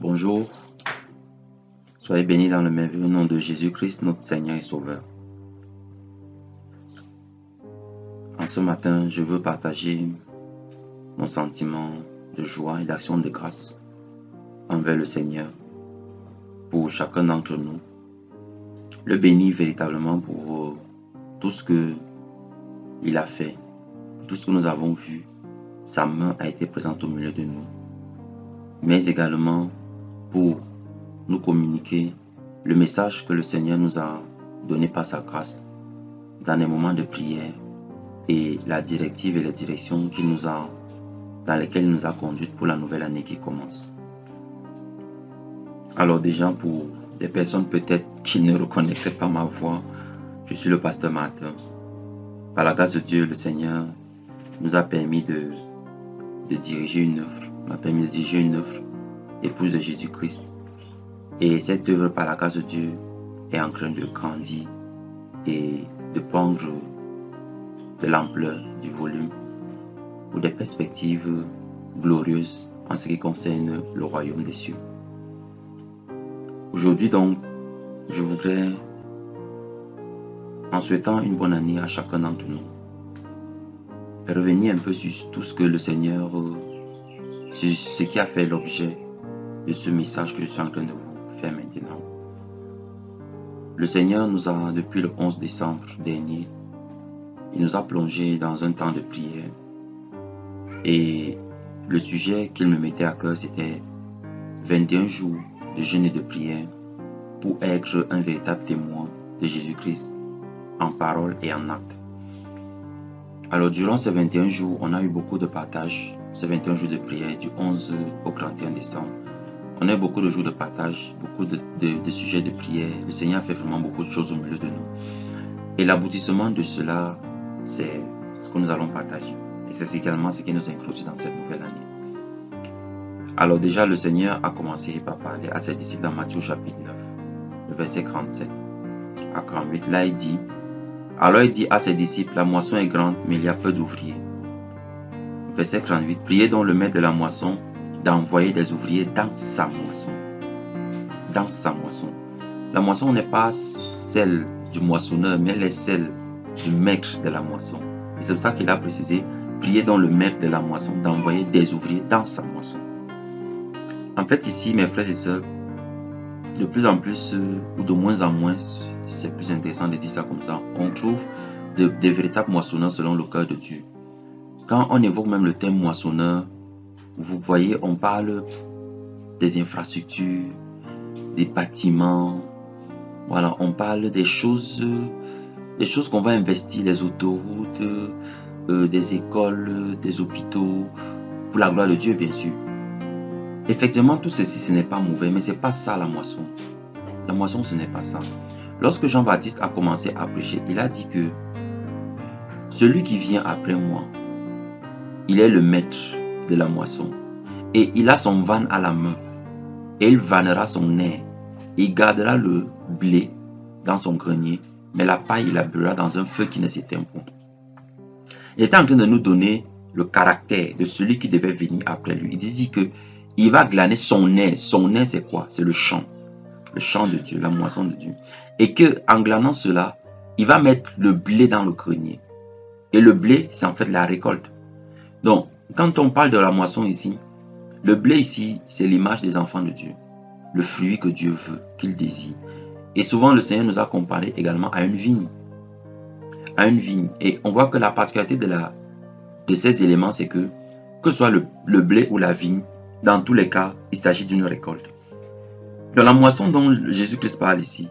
Bonjour, soyez bénis dans le merveilleux nom de Jésus-Christ, notre Seigneur et Sauveur. En ce matin, je veux partager mon sentiment de joie et d'action de grâce envers le Seigneur pour chacun d'entre nous. Le bénir véritablement pour tout ce qu'il a fait, tout ce que nous avons vu. Sa main a été présente au milieu de nous, mais également pour nous communiquer le message que le Seigneur nous a donné par sa grâce dans les moments de prière et la directive et les directions dans lesquelles il nous a conduites pour la nouvelle année qui commence. Alors déjà, pour des personnes peut-être qui ne reconnaîtraient pas ma voix, je suis le pasteur Martin. Par la grâce de Dieu, le Seigneur nous a permis de diriger une œuvre, m'a permis de diriger une œuvre, épouse de Jésus-Christ. Et cette œuvre, par la grâce de Dieu, est en train de grandir et de prendre de l'ampleur, du volume, pour des perspectives glorieuses en ce qui concerne le royaume des cieux. Aujourd'hui donc, je voudrais, en souhaitant une bonne année à chacun d'entre nous, revenir un peu sur tout ce que le Seigneur, sur ce qui a fait l'objet de ce message que je suis en train de vous faire maintenant. Le Seigneur nous a, depuis le 11 décembre dernier, il nous a plongé dans un temps de prière. Et le sujet qu'il me mettait à cœur, c'était 21 jours de jeûne et de prière pour être un véritable témoin de Jésus-Christ en parole et en acte. Alors durant ces 21 jours, on a eu beaucoup de partages, ces 21 jours de prière du 11 au 31 décembre. On a eu beaucoup de jours de partage, beaucoup de sujets de prière. Le Seigneur a fait vraiment beaucoup de choses au milieu de nous. Et l'aboutissement de cela, c'est ce que nous allons partager. Et c'est également ce qui nous introduit dans cette nouvelle année. Alors déjà, le Seigneur a commencé par parler à ses disciples dans Matthieu chapitre 9, le verset 47 à 48. Là, il dit, alors il dit à ses disciples, la moisson est grande, mais il y a peu d'ouvriers. Verset 38, priez donc le maître de la moisson d'envoyer des ouvriers dans sa moisson. Dans sa moisson. La moisson n'est pas celle du moissonneur, mais elle est celle du maître de la moisson. Et c'est pour ça qu'il a précisé, priez donc le maître de la moisson d'envoyer des ouvriers dans sa moisson. En fait, ici, mes frères et sœurs, de plus en plus, ou de moins en moins, c'est plus intéressant de dire ça comme ça, on trouve des véritables moissonneurs selon le cœur de Dieu. Quand on évoque même le terme moissonneur, vous voyez, on parle des infrastructures, des bâtiments, voilà, on parle des choses qu'on va investir, les autoroutes, des écoles, des hôpitaux, pour la gloire de Dieu, bien sûr. Effectivement, tout ceci, ce n'est pas mauvais, mais ce n'est pas ça la moisson. La moisson, ce n'est pas ça. Lorsque Jean-Baptiste a commencé à prêcher, il a dit que celui qui vient après moi, il est le maître de la moisson. Et il a son van à la main. Et il vannera son air. Il gardera le blé dans son grenier, mais la paille, il la brûlera dans un feu qui ne s'éteint point. Il était en train de nous donner le caractère de celui qui devait venir après lui. Il disait que il va glaner son air. Son air, c'est quoi? C'est le champ de Dieu, la moisson de Dieu. Et que en glanant cela, il va mettre le blé dans le grenier. Et le blé, c'est en fait la récolte. Donc, quand on parle de la moisson ici, le blé ici, c'est l'image des enfants de Dieu. Le fruit que Dieu veut, qu'il désire. Et souvent, le Seigneur nous a comparé également à une vigne. À une vigne. Et on voit que la particularité de ces éléments, c'est que ce soit le blé ou la vigne, dans tous les cas, il s'agit d'une récolte. Dans la moisson dont Jésus-Christ parle ici,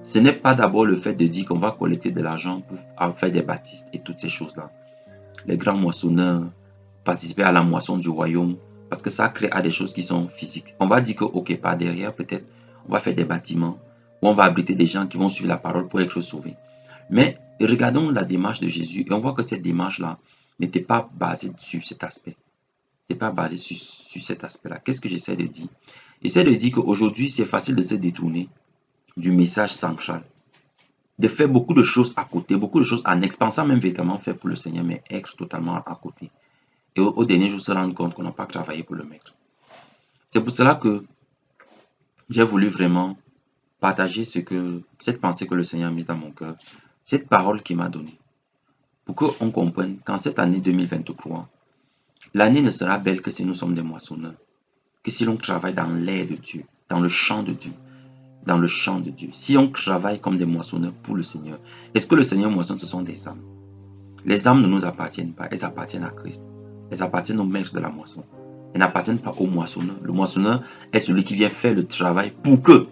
ce n'est pas d'abord le fait de dire qu'on va collecter de l'argent pour faire des baptêmes et toutes ces choses-là. Les grands moissonneurs participer à la moisson du royaume, parce que ça crée à des choses qui sont physiques. On va dire que, ok, par derrière, peut-être, on va faire des bâtiments, où on va abriter des gens qui vont suivre la parole pour être sauvés. Mais regardons la démarche de Jésus, et on voit que cette démarche-là n'était pas basée sur cet aspect. N'était pas basée sur cet aspect-là. Qu'est-ce que j'essaie de dire? J'essaie de dire qu'aujourd'hui, c'est facile de se détourner du message central. De faire beaucoup de choses à côté, beaucoup de choses annexes, pensant même véritablement faire pour le Seigneur, mais être totalement à côté. Et au dernier jour, se rendre compte qu'on n'a pas travaillé pour le maître. C'est pour cela que j'ai voulu vraiment partager cette pensée que le Seigneur a mise dans mon cœur, cette parole qu'il m'a donnée, pour qu'on comprenne qu'en cette année 2023, l'année ne sera belle que si nous sommes des moissonneurs, que si l'on travaille dans l'air de Dieu, dans le champ de Dieu, dans le champ de Dieu. Si on travaille comme des moissonneurs pour le Seigneur, est-ce que le Seigneur moissonne, ce sont des âmes? Les âmes ne nous appartiennent pas, elles appartiennent à Christ. Elles appartiennent au maître de la moisson. Elles n'appartiennent pas au moissonneur. Le moissonneur est celui qui vient faire le travail pour que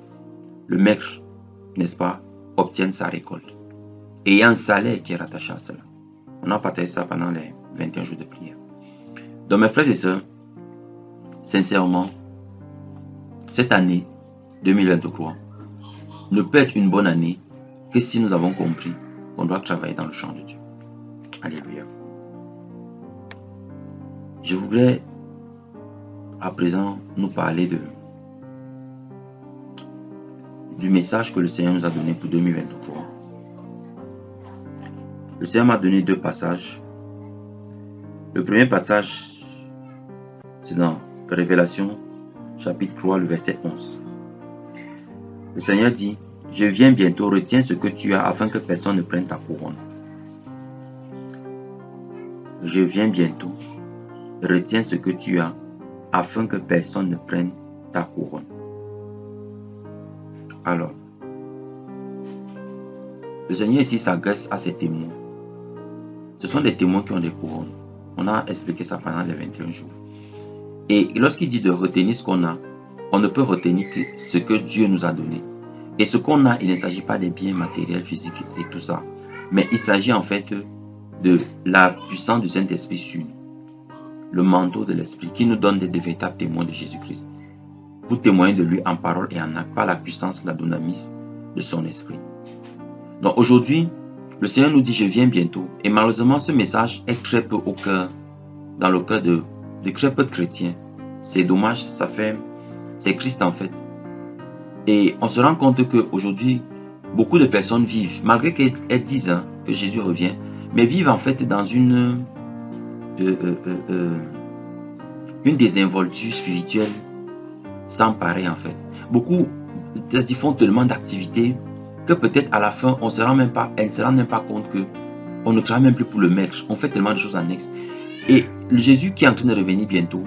le maître, n'est-ce pas, obtienne sa récolte. Et il y a un salaire qui est rattaché à cela. On a partagé ça pendant les 21 jours de prière. Donc mes frères et sœurs, sincèrement, cette année 2023 ne peut être une bonne année que si nous avons compris qu'on doit travailler dans le champ de Dieu. Alléluia. Je voudrais à présent nous parler du message que le Seigneur nous a donné pour 2023. Le Seigneur m'a donné deux passages. Le premier passage, c'est dans Révélation, chapitre 3, le verset 11. Le Seigneur dit, « Je viens bientôt, retiens ce que tu as afin que personne ne prenne ta couronne. » Je viens bientôt, retiens ce que tu as afin que personne ne prenne ta couronne. Alors, le Seigneur ici s'adresse à ses témoins. Ce sont des témoins qui ont des couronnes. On a expliqué ça pendant les 21 jours. Et lorsqu'il dit de retenir ce qu'on a, on ne peut retenir que ce que Dieu nous a donné. Et ce qu'on a, il ne s'agit pas des biens matériels, physiques et tout ça. Mais il s'agit en fait de la puissance du Saint-Esprit sur nous. Le manteau de l'Esprit qui nous donne des véritables témoins de Jésus-Christ. Pour témoigner de lui en parole et en acte par la puissance, la dunamis de son Esprit. Donc aujourd'hui, le Seigneur nous dit, je viens bientôt. Et malheureusement, ce message est très peu au cœur, dans le cœur de très peu de chrétiens. C'est dommage, c'est Christ en fait. Et on se rend compte qu'aujourd'hui, beaucoup de personnes vivent, malgré qu'elles disent que Jésus revient, mais vivent en fait dans une désinvolture spirituelle sans pareil en fait. Beaucoup font tellement d'activités que peut-être à la fin, elles ne se rendent même pas compte qu'on ne travaille même plus pour le maître. On fait tellement de choses annexes. Et le Jésus qui est en train de revenir bientôt,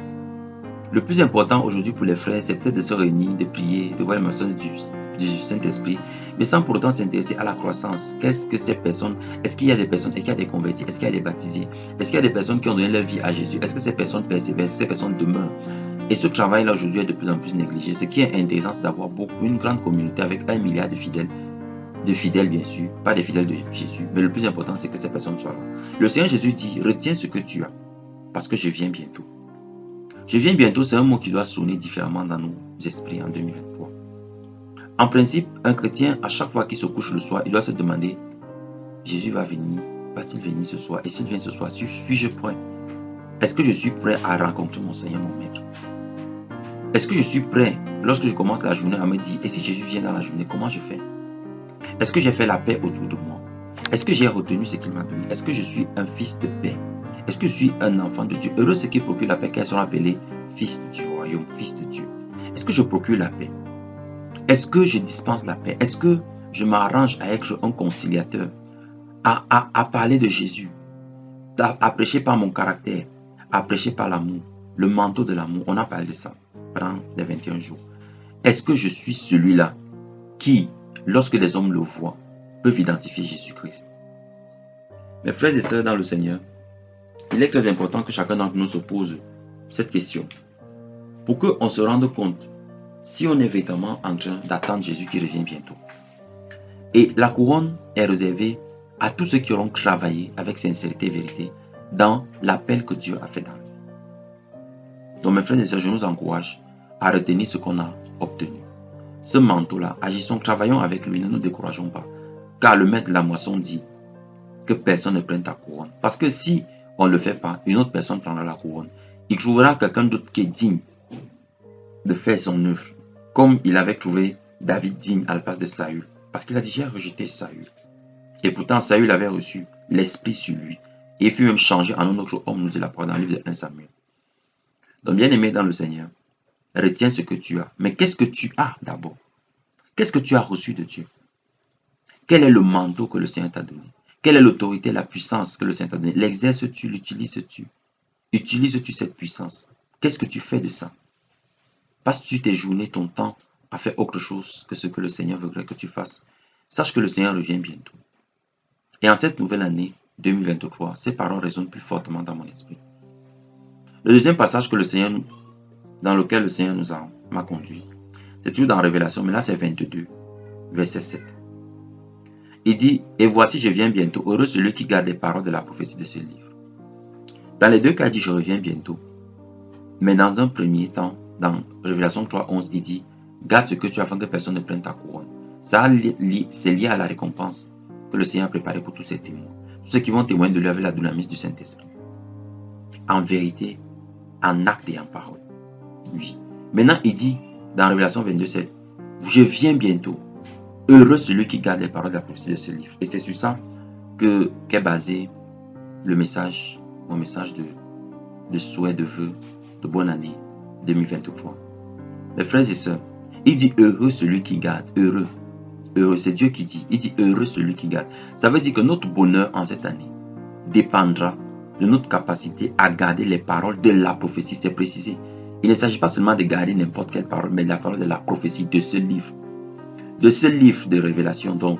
le plus important aujourd'hui pour les frères, c'est peut-être de se réunir, de prier, de voir les maçons du Saint-Esprit, mais sans pour autant s'intéresser à la croissance. Qu'est-ce que ces personnes, est-ce qu'il y a des personnes, est-ce qu'il y a des convertis, est-ce qu'il y a des baptisés, est-ce qu'il y a des personnes qui ont donné leur vie à Jésus, est-ce que ces personnes persévèrent, est-ce que ces personnes demeurent? Et ce travail-là aujourd'hui est de plus en plus négligé. Ce qui est intéressant, c'est d'avoir une grande communauté avec 1 milliard de fidèles bien sûr, pas des fidèles de Jésus, mais le plus important, c'est que ces personnes soient là. Le Seigneur Jésus dit, retiens ce que tu as, parce que je viens bientôt. Je viens bientôt, c'est un mot qui doit sonner différemment dans nos esprits en 2023. En principe, un chrétien, à chaque fois qu'il se couche le soir, il doit se demander, Jésus va venir, va-t-il venir ce soir? Et s'il vient ce soir, suis-je prêt? Est-ce que je suis prêt à rencontrer mon Seigneur, mon Maître? Est-ce que je suis prêt, lorsque je commence la journée, à me dire, et si Jésus vient dans la journée, comment je fais? Est-ce que j'ai fait la paix autour de moi? Est-ce que j'ai retenu ce qu'il m'a donné? Est-ce que je suis un fils de paix? Est-ce que je suis un enfant de Dieu? Heureux ceux qui procurent la paix, qu'elles sont appelés fils du royaume, fils de Dieu. Est-ce que je procure la paix? Est-ce que je dispense la paix? Est-ce que je m'arrange à être un conciliateur? À parler de Jésus? À prêcher par mon caractère? À prêcher par l'amour? Le manteau de l'amour, on a parlé de ça pendant les 21 jours. Est-ce que je suis celui-là qui, lorsque les hommes le voient, peuvent identifier Jésus-Christ? Mes frères et sœurs dans le Seigneur, il est très important que chacun d'entre nous se pose cette question. Pour qu'on se rende compte si on est véritablement en train d'attendre Jésus qui revient bientôt. Et la couronne est réservée à tous ceux qui auront travaillé avec sincérité et vérité dans l'appel que Dieu a fait dans nous. Donc mes frères et sœurs, je nous encourage à retenir ce qu'on a obtenu. Ce manteau-là, agissons, travaillons avec lui, ne nous décourageons pas. Car le maître de la moisson dit que personne ne prenne ta couronne. Parce que si on ne le fait pas, une autre personne prendra la couronne. Il trouvera quelqu'un d'autre qui est digne de faire son œuvre. Comme il avait trouvé David digne à la place de Saül. Parce qu'il a dit, j'ai rejeté Saül. Et pourtant, Saül avait reçu l'esprit sur lui. Et il fut même changé en un autre homme, nous dit la parole dans le livre de 1 Samuel. Donc, bien aimé dans le Seigneur, Retiens ce que tu as. Mais qu'est-ce que tu as d'abord? Qu'est-ce que tu as reçu de Dieu? Quel est le manteau que le Seigneur t'a donné? Quelle est l'autorité, la puissance que le Seigneur t'a donné? L'exerces-tu, l'utilises-tu? Utilises-tu cette puissance? Qu'est-ce que tu fais de ça? Passes-tu tes journées, ton temps à faire autre chose que ce que le Seigneur voudrait que tu fasses? Sache que le Seigneur revient bientôt. Et en cette nouvelle année 2023, ces paroles résonnent plus fortement dans mon esprit. Le deuxième passage dans lequel le Seigneur m'a conduit, c'est toujours dans Révélation, mais là c'est 22, verset 7. Il dit, et voici je viens bientôt, heureux celui qui garde les paroles de la prophétie de ce livre. Dans les deux cas, il dit, je reviens bientôt. Mais dans un premier temps, dans Révélation 3:11, il dit, garde ce que tu as afin que personne ne prenne ta couronne. Ça, c'est lié à la récompense que le Seigneur a préparée pour tous ses témoins. Tous ceux qui vont témoigner de lui avec la dynamis du Saint-Esprit. En vérité, en acte et en parole. Oui. Maintenant, il dit, dans Révélation 22:7, je viens bientôt. Heureux celui qui garde les paroles de la prophétie de ce livre. Et c'est sur ça qu'est basé mon message de souhait, de vœux, de bonne année 2023. Mes frères et sœurs, il dit heureux celui qui garde, heureux. Heureux, c'est Dieu qui dit. Il dit heureux celui qui garde. Ça veut dire que notre bonheur en cette année dépendra de notre capacité à garder les paroles de la prophétie. C'est précisé. Il ne s'agit pas seulement de garder n'importe quelle parole, mais la parole de la prophétie de ce livre. De ce livre de révélation donc.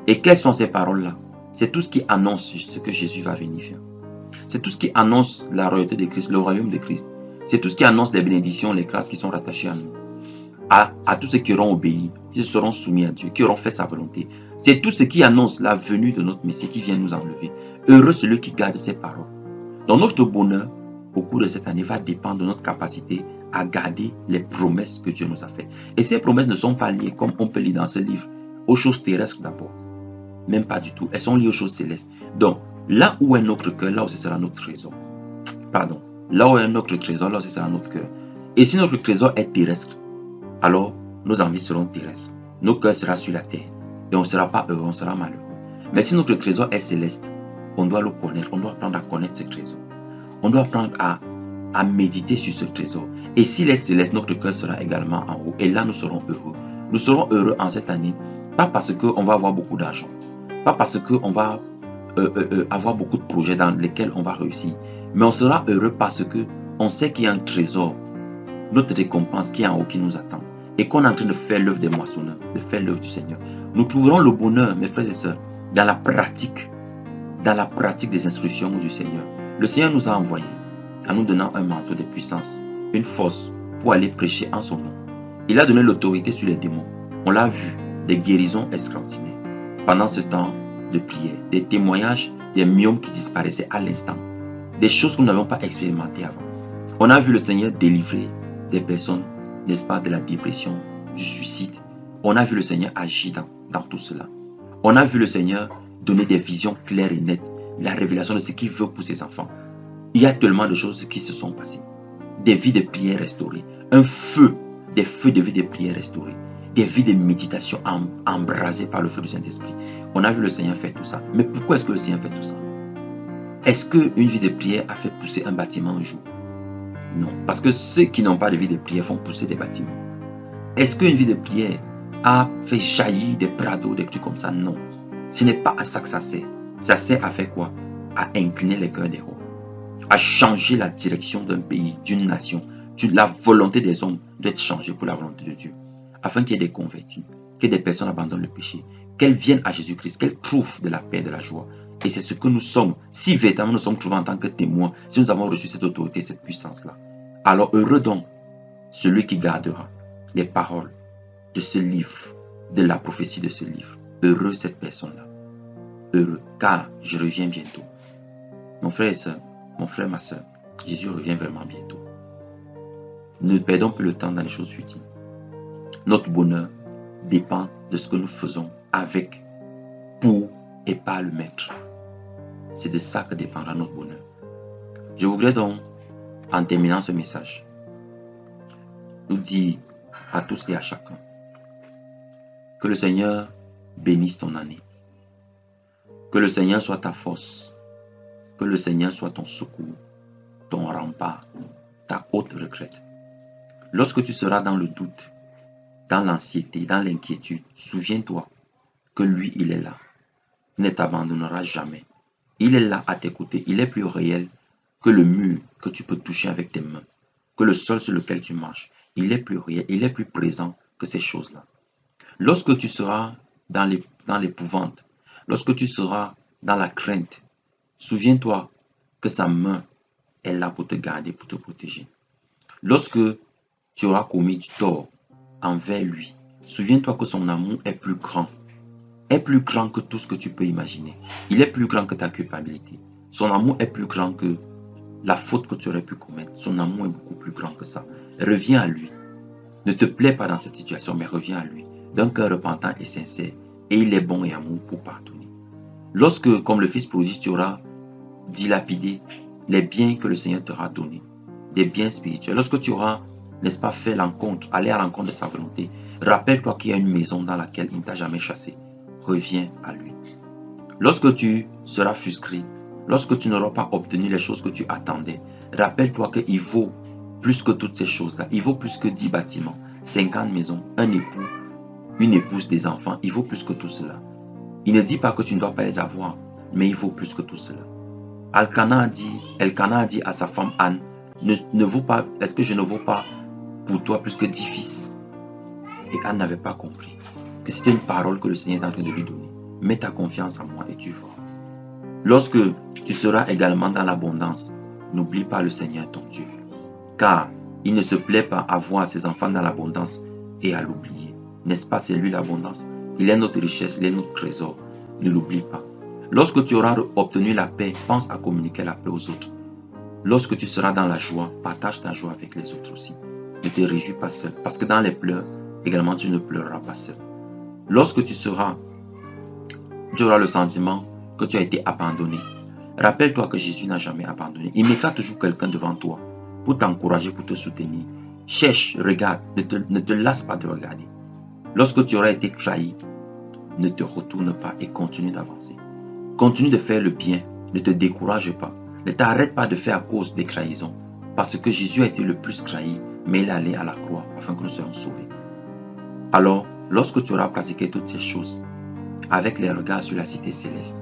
Et quelles sont ces paroles-là? C'est tout ce qui annonce ce que Jésus va venir faire. C'est tout ce qui annonce la royauté de Christ, le royaume de Christ. C'est tout ce qui annonce les bénédictions, les grâces qui sont rattachées à nous. À tous ceux qui auront obéi, qui se seront soumis à Dieu, qui auront fait sa volonté. C'est tout ce qui annonce la venue de notre Messie qui vient nous enlever. Heureux celui qui garde ses paroles. Donc notre bonheur au cours de cette année va dépendre de notre capacité à garder les promesses que Dieu nous a faites. Et ces promesses ne sont pas liées, comme on peut lire dans ce livre, aux choses terrestres d'abord. Même pas du tout. Elles sont liées aux choses célestes. Donc, là où est notre cœur, là aussi sera notre trésor. Pardon. Là où est notre trésor, là aussi sera notre cœur. Et si notre trésor est terrestre, alors nos envies seront terrestres. Nos cœurs seront sur la terre. Et on ne sera pas heureux, on sera malheureux. Mais si notre trésor est céleste, on doit le connaître. On doit apprendre à connaître ce trésor. On doit apprendre à méditer sur ce trésor. Et s'il est céleste, notre cœur sera également en haut. Et là, nous serons heureux. Nous serons heureux en cette année, pas parce qu'on va avoir beaucoup d'argent, pas parce qu'on va avoir beaucoup de projets dans lesquels on va réussir, mais on sera heureux parce qu'on sait qu'il y a un trésor, notre récompense qui est en haut, qui nous attend, et qu'on est en train de faire l'œuvre des moissonneurs, de faire l'œuvre du Seigneur. Nous trouverons le bonheur, mes frères et sœurs, dans la pratique des instructions du Seigneur. Le Seigneur nous a envoyés en nous donnant un manteau de puissance, une force pour aller prêcher en son nom. Il a donné l'autorité sur les démons. On l'a vu, des guérisons extraordinaires. Pendant ce temps de prière, des témoignages, des myomes qui disparaissaient à l'instant, des choses que nous n'avions pas expérimentées avant. On a vu le Seigneur délivrer des personnes, n'est-ce pas, de la dépression, du suicide. On a vu le Seigneur agir dans tout cela. On a vu le Seigneur donner des visions claires et nettes, la révélation de ce qu'il veut pour ses enfants. Il y a tellement de choses qui se sont passées. Des vies de prière restaurées, un feu, des feux de vie de prière restaurés, des vies de méditation embrasées par le feu du Saint-Esprit. On a vu le Seigneur faire tout ça. Mais pourquoi est-ce que le Seigneur fait tout ça? Est-ce qu'une vie de prière a fait pousser un bâtiment un jour? Non. Parce que ceux qui n'ont pas de vie de prière font pousser des bâtiments. Est-ce qu'une vie de prière a fait jaillir des prados, des trucs comme ça? Non. Ce n'est pas à ça que ça sert. Ça sert à faire quoi? À incliner les cœurs des rois. À changer la direction d'un pays, d'une nation. La volonté des hommes doit être changée pour la volonté de Dieu. Afin qu'il y ait des convertis, que des personnes abandonnent le péché, qu'elles viennent à Jésus-Christ, qu'elles trouvent de la paix et de la joie. Et c'est ce que nous sommes. Si véritablement nous sommes trouvés en tant que témoins, si nous avons reçu cette autorité, cette puissance-là, alors heureux donc celui qui gardera les paroles de ce livre, de la prophétie de ce livre. Heureux cette personne-là. Heureux, car je reviens bientôt. Mon frère et soeur, mon frère, ma soeur, Jésus revient vraiment bientôt. Ne perdons plus le temps dans les choses futiles. Notre bonheur dépend de ce que nous faisons avec, pour et par le Maître. C'est de ça que dépendra notre bonheur. Je voudrais donc, en terminant ce message, nous dire à tous et à chacun que le Seigneur bénisse ton année. Que le Seigneur soit ta force. Que le Seigneur soit ton secours, ton rempart, ta haute retraite. Lorsque tu seras dans le doute, dans l'anxiété, dans l'inquiétude, souviens-toi que lui, il est là. Il ne t'abandonnera jamais. Il est là à tes côtés. Il est plus réel que le mur que tu peux toucher avec tes mains, que le sol sur lequel tu marches. Il est plus réel, il est plus présent que ces choses-là. Lorsque tu seras dans l'épouvante, lorsque tu seras dans la crainte, souviens-toi que sa main est là pour te garder, pour te protéger. Lorsque tu auras commis du tort envers lui, souviens-toi que son amour est plus grand que tout ce que tu peux imaginer. Il est plus grand que ta culpabilité. Son amour est plus grand que la faute que tu aurais pu commettre. Son amour est beaucoup plus grand que ça. Reviens à lui. Ne te plais pas dans cette situation, mais reviens à lui, d'un cœur repentant et sincère. Et il est bon et amour pour pardonner. Lorsque, comme le Fils prodigue, tu auras dilapidé les biens que le Seigneur t'aura donnés, des biens spirituels, lorsque tu auras, n'est-ce pas, fait l'encontre, aller à l'encontre de sa volonté, rappelle-toi qu'il y a une maison dans laquelle il ne t'a jamais chassé. Reviens à lui. Lorsque tu seras frustré, lorsque tu n'auras pas obtenu les choses que tu attendais, rappelle-toi qu'il vaut plus que toutes ces choses-là. Il vaut plus que 10 bâtiments, 50 maisons, un époux, une épouse, des enfants. Il vaut plus que tout cela. Il ne dit pas que tu ne dois pas les avoir, mais il vaut plus que tout cela. Elkanah a dit à sa femme Anne, est-ce que je ne vaux pas pour toi plus que 10 fils? Et Anne n'avait pas compris que c'était une parole que le Seigneur est en train de lui donner. Mets ta confiance en moi et tu verras. Lorsque tu seras également dans l'abondance, n'oublie pas le Seigneur ton Dieu. Car il ne se plaît pas à voir ses enfants dans l'abondance et à l'oublier. N'est-ce pas, c'est lui l'abondance? Il est notre richesse, il est notre trésor. Ne l'oublie pas. Lorsque tu auras obtenu la paix, pense à communiquer la paix aux autres. Lorsque tu seras dans la joie, partage ta joie avec les autres aussi. Ne te réjouis pas seul, parce que dans les pleurs, également tu ne pleureras pas seul. Lorsque tu auras le sentiment que tu as été abandonné, rappelle-toi que Jésus n'a jamais abandonné. Il mettra toujours quelqu'un devant toi pour t'encourager, pour te soutenir. Cherche, regarde, ne te lasse pas de regarder. Lorsque tu auras été trahi, ne te retourne pas et continue d'avancer. Continue de faire le bien, ne te décourage pas. Ne t'arrête pas de faire à cause des trahisons. Parce que Jésus a été le plus trahi, mais il est allé à la croix afin que nous soyons sauvés. Alors, lorsque tu auras pratiqué toutes ces choses, avec les regards sur la cité céleste,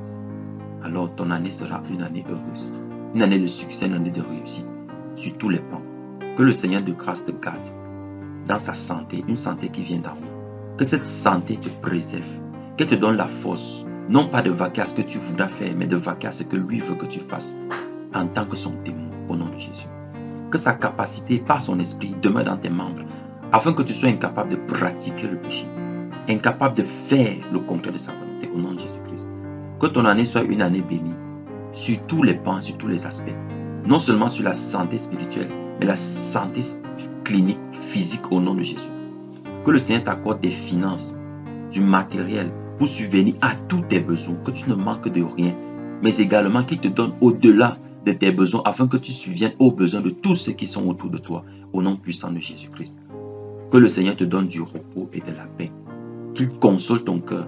alors ton année sera une année heureuse, une année de succès, une année de réussite, sur tous les plans. Que le Seigneur de grâce te garde dans sa santé, une santé qui vient d'en haut. Que cette santé te préserve, qu'elle te donne la force, non pas de vaquer à ce que tu voudras faire, mais de vaquer à ce que lui veut que tu fasses en tant que son témoin au nom de Jésus. Que sa capacité, par son esprit, demeure dans tes membres, afin que tu sois incapable de pratiquer le péché, incapable de faire le contraire de sa volonté au nom de Jésus-Christ. Que ton année soit une année bénie, sur tous les plans, sur tous les aspects. Non seulement sur la santé spirituelle, mais la santé clinique, physique au nom de Jésus. Que le Seigneur t'accorde des finances, du matériel pour subvenir à tous tes besoins, que tu ne manques de rien, mais également qu'il te donne au-delà de tes besoins afin que tu subviennes aux besoins de tous ceux qui sont autour de toi au nom puissant de Jésus-Christ. Que le Seigneur te donne du repos et de la paix. Qu'il console ton cœur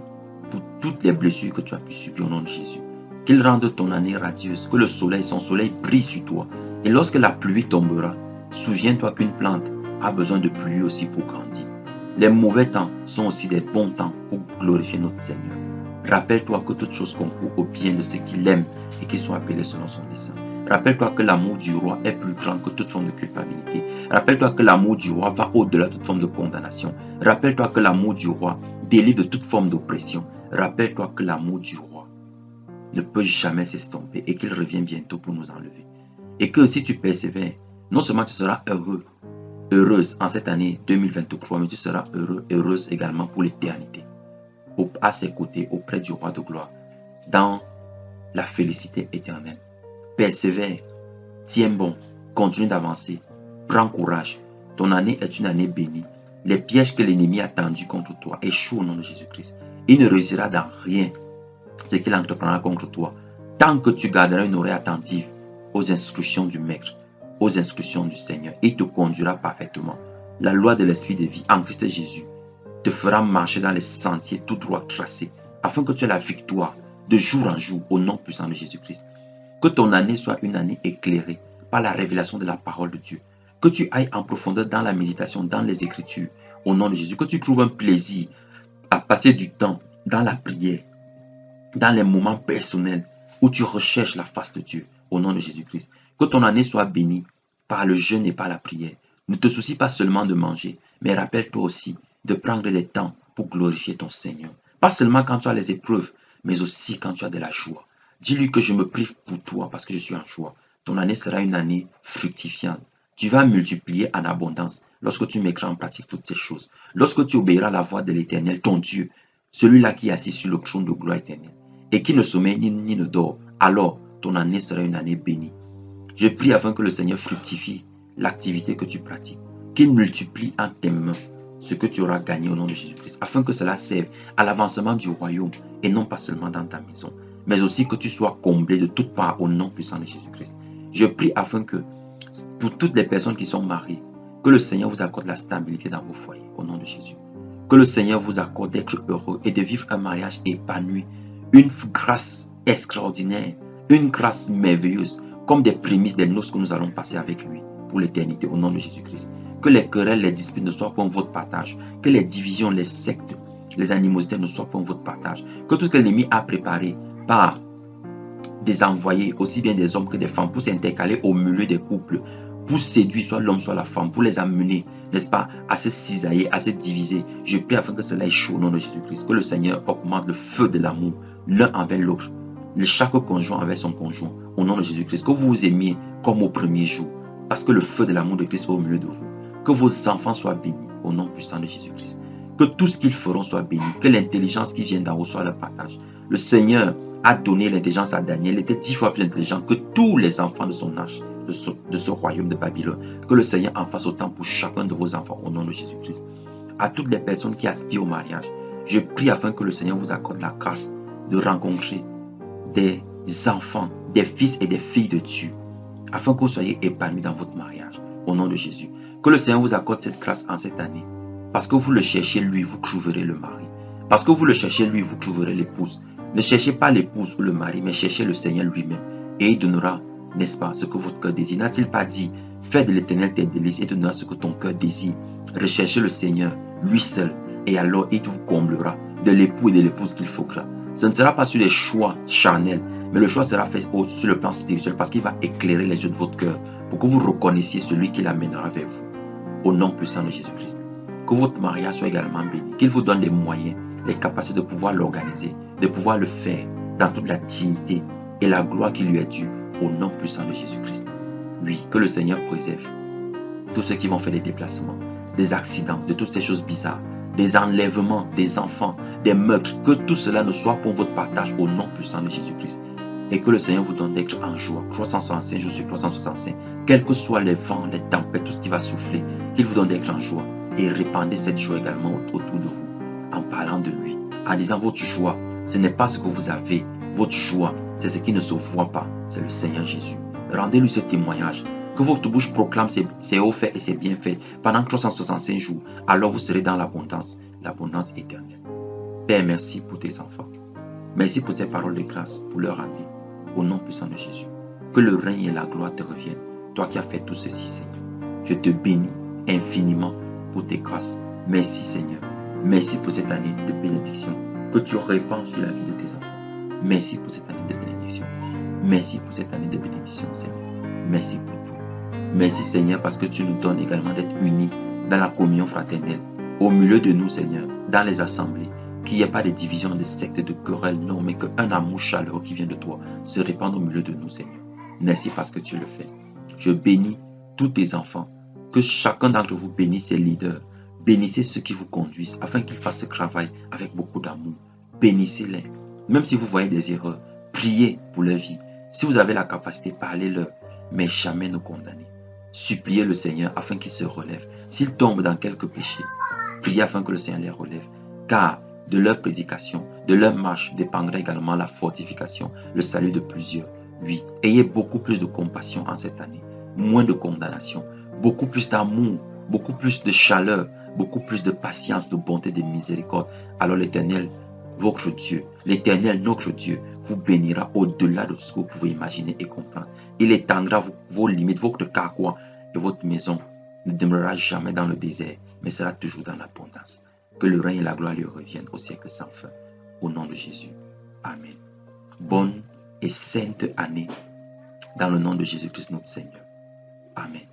pour toutes les blessures que tu as pu subir au nom de Jésus. Qu'il rende ton année radieuse, que son soleil brille sur toi. Et lorsque la pluie tombera, souviens-toi qu'une plante a besoin de pluie aussi pour grandir. Les mauvais temps sont aussi des bons temps pour glorifier notre Seigneur. Rappelle-toi que toutes choses concourent au bien de ceux qui l'aiment et qui sont appelés selon son dessein. Rappelle-toi que l'amour du roi est plus grand que toute forme de culpabilité. Rappelle-toi que l'amour du roi va au-delà de toute forme de condamnation. Rappelle-toi que l'amour du roi délivre de toute forme d'oppression. Rappelle-toi que l'amour du roi ne peut jamais s'estomper et qu'il revient bientôt pour nous enlever. Et que si tu persévères, non seulement tu seras heureux, heureuse en cette année 2023, mais tu seras heureuse également pour l'éternité, à ses côtés, auprès du roi de gloire, dans la félicité éternelle. Persévère, tiens bon, continue d'avancer, prends courage. Ton année est une année bénie. Les pièges que l'ennemi a tendus contre toi échouent au nom de Jésus-Christ. Il ne réussira dans rien ce qu'il entreprendra contre toi, tant que tu garderas une oreille attentive aux instructions du Maître, aux instructions du Seigneur. Il te conduira parfaitement. La loi de l'esprit de vie en Christ Jésus te fera marcher dans les sentiers tout droit tracés, afin que tu aies la victoire de jour en jour au nom puissant de Jésus-Christ. Que ton année soit une année éclairée par la révélation de la parole de Dieu. Que tu ailles en profondeur dans la méditation, dans les Écritures, au nom de Jésus. Que tu trouves un plaisir à passer du temps dans la prière, dans les moments personnels où tu recherches la face de Dieu, au nom de Jésus-Christ. Que ton année soit bénie par le jeûne et par la prière. Ne te soucie pas seulement de manger, mais rappelle-toi aussi de prendre des temps pour glorifier ton Seigneur. Pas seulement quand tu as les épreuves, mais aussi quand tu as de la joie. Dis-lui que je me prive pour toi parce que je suis en joie. Ton année sera une année fructifiante. Tu vas multiplier en abondance lorsque tu mettras en pratique toutes ces choses. Lorsque tu obéiras à la voix de l'Éternel, ton Dieu, celui-là qui est assis sur le trône de gloire éternelle, et qui ne sommeille ni ne dort, alors ton année sera une année bénie. Je prie afin que le Seigneur fructifie l'activité que tu pratiques, qu'il multiplie en tes mains ce que tu auras gagné au nom de Jésus-Christ, afin que cela serve à l'avancement du royaume et non pas seulement dans ta maison, mais aussi que tu sois comblé de toutes parts au nom puissant de Jésus-Christ. Je prie afin que, pour toutes les personnes qui sont mariées, que le Seigneur vous accorde la stabilité dans vos foyers au nom de Jésus. Que le Seigneur vous accorde d'être heureux et de vivre un mariage épanoui, une grâce extraordinaire, une grâce merveilleuse, comme des prémices des noces que nous allons passer avec lui pour l'éternité au nom de Jésus-Christ. Que les querelles, les disputes ne soient pas votre partage, que les divisions, les sectes, les animosités ne soient pas votre partage, que tout ce que l'ennemi a préparé par des envoyés, aussi bien des hommes que des femmes, pour s'intercaler au milieu des couples, pour séduire soit l'homme soit la femme, pour les amener, n'est-ce pas, à se cisailler, à se diviser. Je prie afin que cela échoue au nom de Jésus-Christ, que le Seigneur augmente le feu de l'amour l'un envers l'autre, chaque conjoint avec son conjoint, au nom de Jésus-Christ, que vous vous aimiez comme au premier jour, parce que le feu de l'amour de Christ est au milieu de vous. Que vos enfants soient bénis au nom puissant de Jésus-Christ. Que tout ce qu'ils feront soit béni, que l'intelligence qui vient d'en haut soit leur partage. Le Seigneur a donné l'intelligence à Daniel, il était 10 fois plus intelligent que tous les enfants de son âge, de ce royaume de Babylone. Que le Seigneur en fasse autant pour chacun de vos enfants au nom de Jésus-Christ. À toutes les personnes qui aspirent au mariage, je prie afin que le Seigneur vous accorde la grâce de rencontrer des enfants, des fils et des filles de Dieu, afin que vous soyez épanouis dans votre mariage, au nom de Jésus. Que le Seigneur vous accorde cette grâce en cette année. Parce que vous le cherchez lui, vous trouverez le mari. Parce que vous le cherchez lui, vous trouverez l'épouse. Ne cherchez pas l'épouse ou le mari, mais cherchez le Seigneur lui-même. Et il donnera, n'est-ce pas, ce que votre cœur désire. N'a-t-il pas dit, fais de l'Éternel tes délices et donnera ce que ton cœur désire. Recherchez le Seigneur, lui seul, et alors il vous comblera de l'époux et de l'épouse qu'il faudra. Ce ne sera pas sur les choix charnels, mais le choix sera fait sur le plan spirituel, parce qu'il va éclairer les yeux de votre cœur pour que vous reconnaissiez celui qui l'amènera vers vous. Au nom puissant de Jésus-Christ. Que votre mariage soit également béni, qu'il vous donne les moyens, les capacités de pouvoir l'organiser, de pouvoir le faire dans toute la dignité et la gloire qui lui est due, au nom puissant de Jésus-Christ. Oui, que le Seigneur préserve tous ceux qui vont faire des déplacements, des accidents, de toutes ces choses bizarres, des enlèvements, des enfants, des meurtres, que tout cela ne soit pour votre partage au nom puissant de Jésus-Christ. Et que le Seigneur vous donne d'être en joie. 365, je suis 365. Quels que soient les vents, les tempêtes, tout ce qui va souffler, qu'il vous donne d'être en joie. Et répandez cette joie également autour de vous, en parlant de lui, en disant votre joie, ce n'est pas ce que vous avez. Votre joie, c'est ce qui ne se voit pas. C'est le Seigneur Jésus. Rendez-lui ce témoignage. Que votre bouche proclame ses hauts faits et ses bienfaits pendant 365 jours. Alors vous serez dans l'abondance éternelle. Père, merci pour tes enfants. Merci pour ces paroles de grâce, pour leur ami. Au nom puissant de Jésus. Que le règne et la gloire te reviennent. Toi qui as fait tout ceci, Seigneur. Je te bénis infiniment pour tes grâces. Merci, Seigneur. Merci pour cette année de bénédiction que tu répands sur la vie de tes enfants. Merci pour cette année de bénédiction. Merci pour cette année de bénédiction, Seigneur. Merci pour tout. Merci, Seigneur, parce que tu nous donnes également d'être unis dans la communion fraternelle. Au milieu de nous, Seigneur, dans les assemblées, qu'il n'y ait pas de division, de sectes, de querelles, non, mais qu'un amour chaleureux qui vient de toi se répande au milieu de nous, Seigneur. Merci parce que tu le fais. Je bénis tous tes enfants. Que chacun d'entre vous bénisse ses leaders. Bénissez ceux qui vous conduisent afin qu'ils fassent ce travail avec beaucoup d'amour. Bénissez-les. Même si vous voyez des erreurs, priez pour leur vie. Si vous avez la capacité, parlez-leur, mais jamais ne condamnez. Suppliez le Seigneur afin qu'il se relève. S'ils tombent dans quelques péchés, priez afin que le Seigneur les relève. Car de leur prédication, de leur marche dépendra également la fortification, le salut de plusieurs. Oui, ayez beaucoup plus de compassion en cette année, moins de condamnation, beaucoup plus d'amour, beaucoup plus de chaleur, beaucoup plus de patience, de bonté, de miséricorde. Alors l'Éternel, votre Dieu, l'Éternel, notre Dieu, vous bénira au-delà de ce que vous pouvez imaginer et comprendre. Il étendra vos limites, votre carquois, de votre maison ne demeurera jamais dans le désert, mais sera toujours dans l'abondance. Que le règne et la gloire lui reviennent au siècle sans fin. Au nom de Jésus. Amen. Bonne et sainte année dans le nom de Jésus-Christ notre Seigneur. Amen.